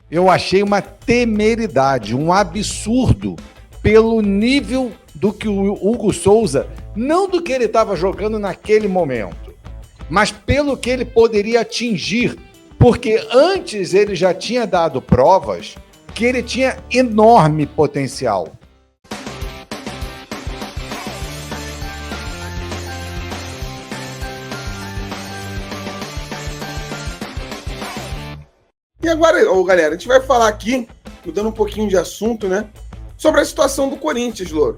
eu achei uma temeridade, um absurdo pelo nível do que o Hugo Souza, não do que ele estava jogando naquele momento, mas pelo que ele poderia atingir, porque antes ele já tinha dado provas que ele tinha enorme potencial. E agora, galera, a gente vai falar aqui, mudando um pouquinho de assunto, né? Sobre a situação do Corinthians, Louro.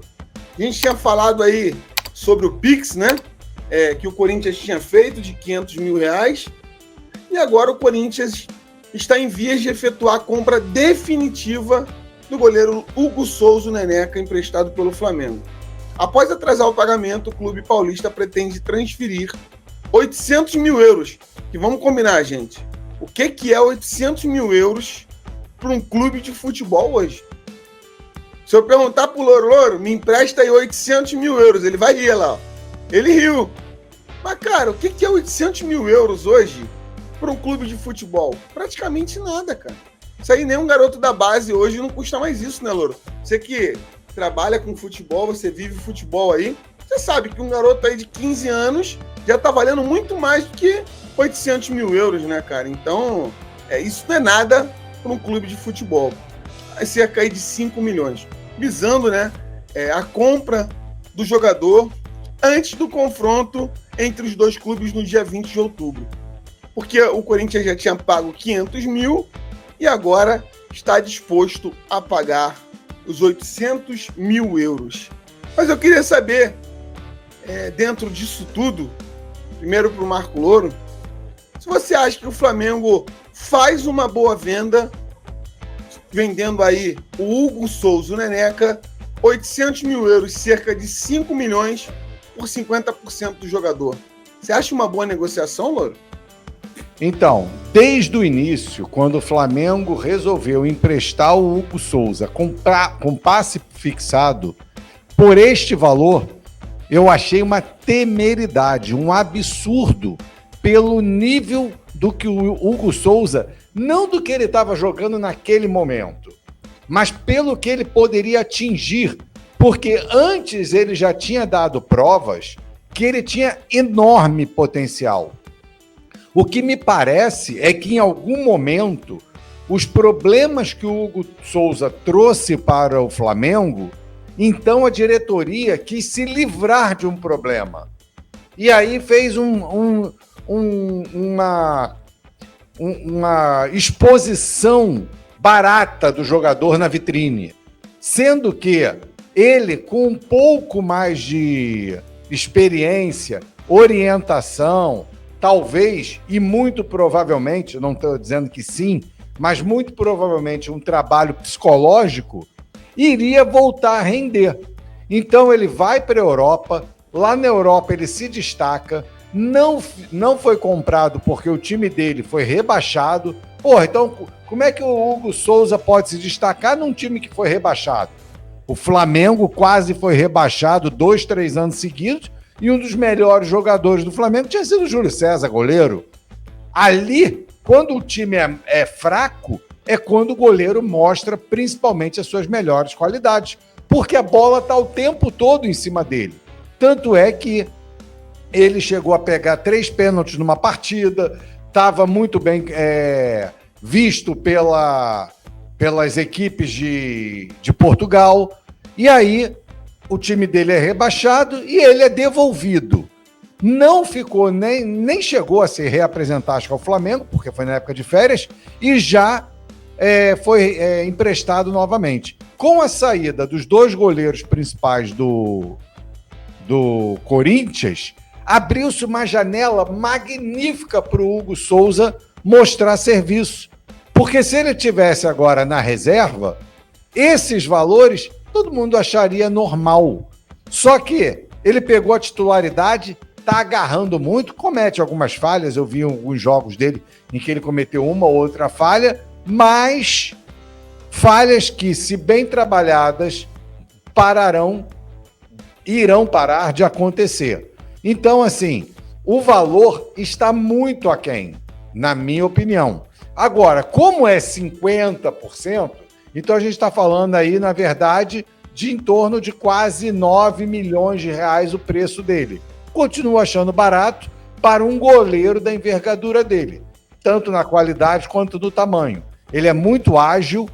A gente tinha falado aí sobre o Pix, né? Que o Corinthians tinha feito de R$500 mil. E agora o Corinthians está em vias de efetuar a compra definitiva do goleiro Hugo Souza Neneca, emprestado pelo Flamengo. Após atrasar o pagamento, o clube paulista pretende transferir R$800 mil. Que vamos combinar, gente. O que é R$800 mil para um clube de futebol hoje? Se eu perguntar pro Louro, me empresta aí R$800 mil, ele vai rir lá. Ó. Ele riu. Mas, cara, o que é R$800 mil hoje para um clube de futebol? Praticamente nada, cara. Isso aí nem um garoto da base hoje não custa mais isso, né, Louro? Você que trabalha com futebol, você vive futebol aí, você sabe que um garoto aí de 15 anos já tá valendo muito mais do que R$800 mil, né, cara? Então, isso não é nada para um clube de futebol. Vai cerca aí de 5 milhões. Visando, né, a compra do jogador antes do confronto entre os dois clubes no dia 20 de outubro. Porque o Corinthians já tinha pago R$500 mil e agora está disposto a pagar os R$800 mil. Mas eu queria saber, dentro disso tudo, primeiro para o Marco Louro, se você acha que o Flamengo faz uma boa venda, vendendo aí o Hugo Souza, o Neneca, R$800 mil, cerca de 5 milhões por 50% do jogador. Você acha uma boa negociação, Louro? Então, desde o início, quando o Flamengo resolveu emprestar o Hugo Souza com passe fixado por este valor, eu achei uma temeridade, um absurdo pelo nível do que o Hugo Souza, não do que ele estava jogando naquele momento, mas pelo que ele poderia atingir, porque antes ele já tinha dado provas que ele tinha enorme potencial. O que me parece é que em algum momento os problemas que o Hugo Souza trouxe para o Flamengo, então a diretoria quis se livrar de um problema. E aí fez uma exposição barata do jogador na vitrine, sendo que ele, com um pouco mais de experiência, orientação, talvez, e muito provavelmente, não estou dizendo que sim, mas muito provavelmente um trabalho psicológico, iria voltar a render. Então ele vai para a Europa, lá na Europa ele se destaca, não foi comprado porque o time dele foi rebaixado. Porra, então como é que o Hugo Souza pode se destacar num time que foi rebaixado? O Flamengo quase foi rebaixado 2, 3 anos seguidos e um dos melhores jogadores do Flamengo tinha sido o Júlio César, goleiro. Ali, quando o time é fraco, é quando o goleiro mostra principalmente as suas melhores qualidades, porque a bola está o tempo todo em cima dele. Tanto é que ele chegou a pegar 3 pênaltis numa partida, estava muito bem visto pelas equipes de Portugal, e aí o time dele é rebaixado e ele é devolvido. Não ficou, nem chegou a se reapresentar, acho que ao Flamengo, porque foi na época de férias, e já foi emprestado novamente. Com a saída dos 2 goleiros principais do Corinthians, abriu-se uma janela magnífica para o Hugo Souza mostrar serviço. Porque se ele tivesse agora na reserva, esses valores todo mundo acharia normal. Só que ele pegou a titularidade, tá agarrando muito, comete algumas falhas, eu vi alguns jogos dele em que ele cometeu uma ou outra falha, mas falhas que, se bem trabalhadas, irão parar de acontecer. Então, assim, o valor está muito aquém, na minha opinião. Agora, como é 50%, então a gente está falando aí, na verdade, de em torno de quase 9 milhões de reais o preço dele. Continuo achando barato para um goleiro da envergadura dele, tanto na qualidade quanto no tamanho. Ele é muito ágil,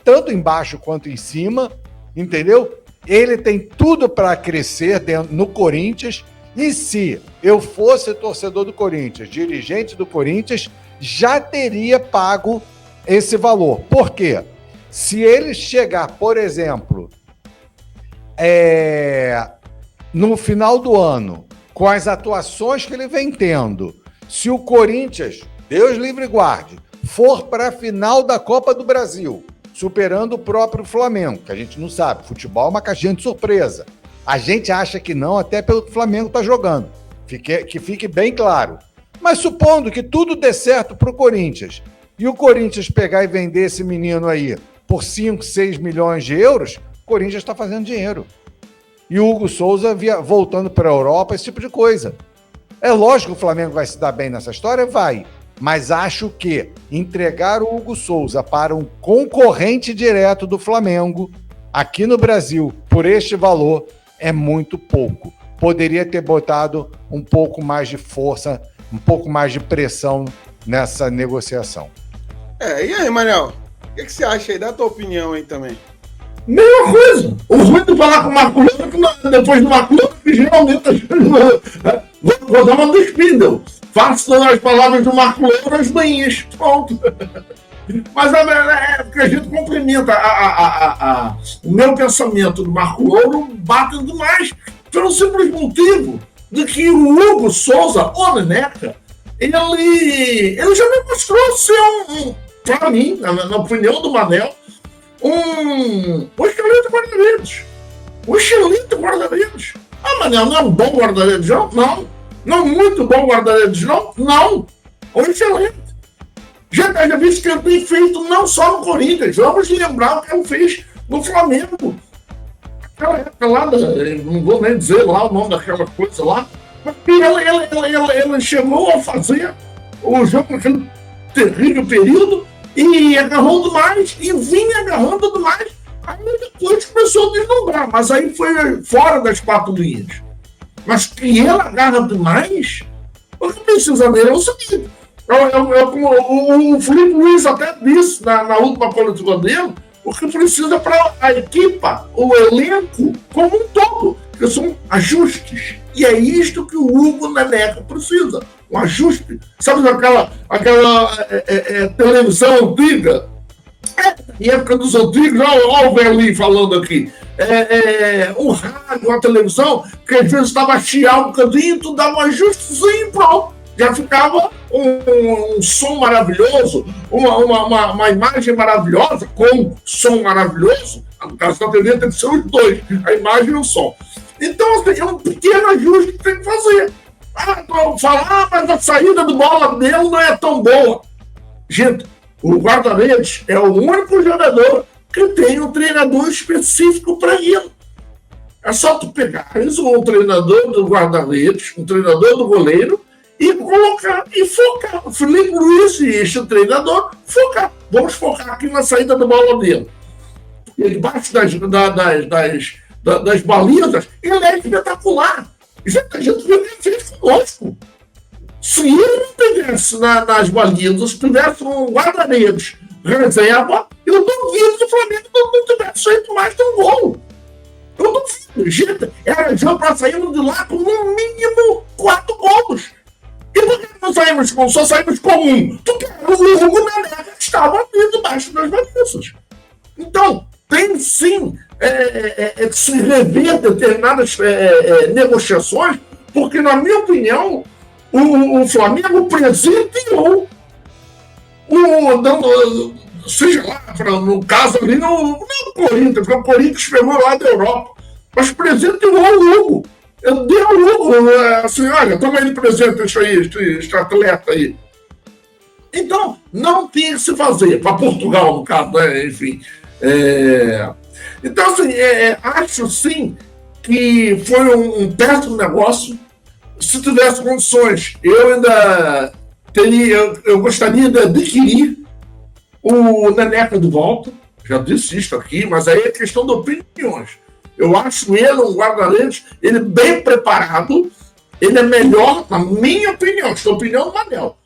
tanto embaixo quanto em cima, entendeu? Ele tem tudo para crescer no Corinthians, e se eu fosse torcedor do Corinthians, dirigente do Corinthians, já teria pago esse valor. Por quê? Se ele chegar, por exemplo, no final do ano, com as atuações que ele vem tendo, se o Corinthians, Deus livre e guarde, for para a final da Copa do Brasil, superando o próprio Flamengo, que a gente não sabe, futebol é uma caixinha de surpresa. A gente acha que não, até pelo que o Flamengo está jogando. Que fique bem claro. Mas supondo que tudo dê certo para o Corinthians, e o Corinthians pegar e vender esse menino aí por 5, 6 milhões de euros, o Corinthians está fazendo dinheiro. E o Hugo Souza voltando para a Europa, esse tipo de coisa. É lógico que o Flamengo vai se dar bem nessa história? Vai. Mas acho que entregar o Hugo Souza para um concorrente direto do Flamengo, aqui no Brasil, por este valor, é muito pouco. Poderia ter botado um pouco mais de força, um pouco mais de pressão nessa negociação. E aí, Manel? O que você acha aí? Dá a tua opinião aí também. Mesma coisa. O ruim de falar com o Marco Leão é que depois do Marco Leão, geralmente vou dar uma despida. Faço as palavras do Marco Leão nas manhãs. Pronto. Mas é porque a gente complementa o meu pensamento do Marco Leão bate demais pelo simples motivo de que o Hugo Souza, o Neneca, ele já me mostrou ser para mim, na opinião do Manel, um excelente guarda-redes. Um excelente guarda-redes. Manel, não é um bom guarda-redes, não? Não. Não muito bom guarda-redes, não? Não. Um excelente. Já visto que ele tem feito não só no Corinthians. Vamos lembrar o que ele fez no Flamengo. Aquela época lá, não vou nem dizer lá o nome daquela coisa lá, porque ele chegou a fazer o jogo naquele terrível período e agarrou demais, e vinha agarrando demais. Aí depois começou a deslumbrar, mas aí foi fora das 4 linhas. Mas que ele agarra demais, o que precisa dele é o seguinte: o Felipe Luiz até disse na última coletiva dele, o que precisa para a equipa, o elenco como um todo, que são ajustes. E é isto que o Hugo Neneca precisa, um ajuste. Sabe aquela televisão antiga? Em época dos antigos, olha o velhinho falando aqui. O rádio, a televisão, que às vezes estava a chiar um bocadinho, tu dava um ajustezinho e pronto. Já ficava um som maravilhoso, uma imagem maravilhosa, com som maravilhoso. No caso da TV tem que ser os dois, a imagem e o som. Então, assim, é um pequeno ajuste que tem que fazer. Mas a saída de bola dele não é tão boa. Gente, o guarda-redes é o único jogador que tem um treinador específico para ele. É só tu pegares um treinador do guarda-redes, um treinador do goleiro, e colocar e focar. O Felipe Luiz e este treinador focar. Vamos focar aqui na saída da bola dele. Debaixo das balizas, ele é espetacular. A gente viu que ele fez conosco. Se ele não tivesse nas balizas, se tivesse um guarda-redes reserva, eu duvido que o Flamengo não tivesse feito mais de um gol. Eu duvido. Gente, era jogo para sairmos de lá com no mínimo 4 gols. E por que não saímos com? Só saímos com um. Porque o Hugo Neneca estava ali debaixo das balizas. Então, tem sim que se rever determinadas negociações, porque, na minha opinião, o Flamengo presenteou seja lá, no caso ali, não o Corinthians, porque o Corinthians pegou lá da Europa, mas presenteou o Hugo. Eu dei ao Hugo, assim, olha, toma aí de presente este atleta aí. Então, não tinha que se fazer, para Portugal, no caso, né? Enfim. Então, assim, acho sim que foi um péssimo negócio. Se tivesse condições, eu ainda eu gostaria de adquirir o Neneca de volta. Já disse isso aqui, mas aí é questão de opiniões. Eu acho ele um guarda-redes, ele bem preparado, ele é melhor, na minha opinião, esta opinião do Manel,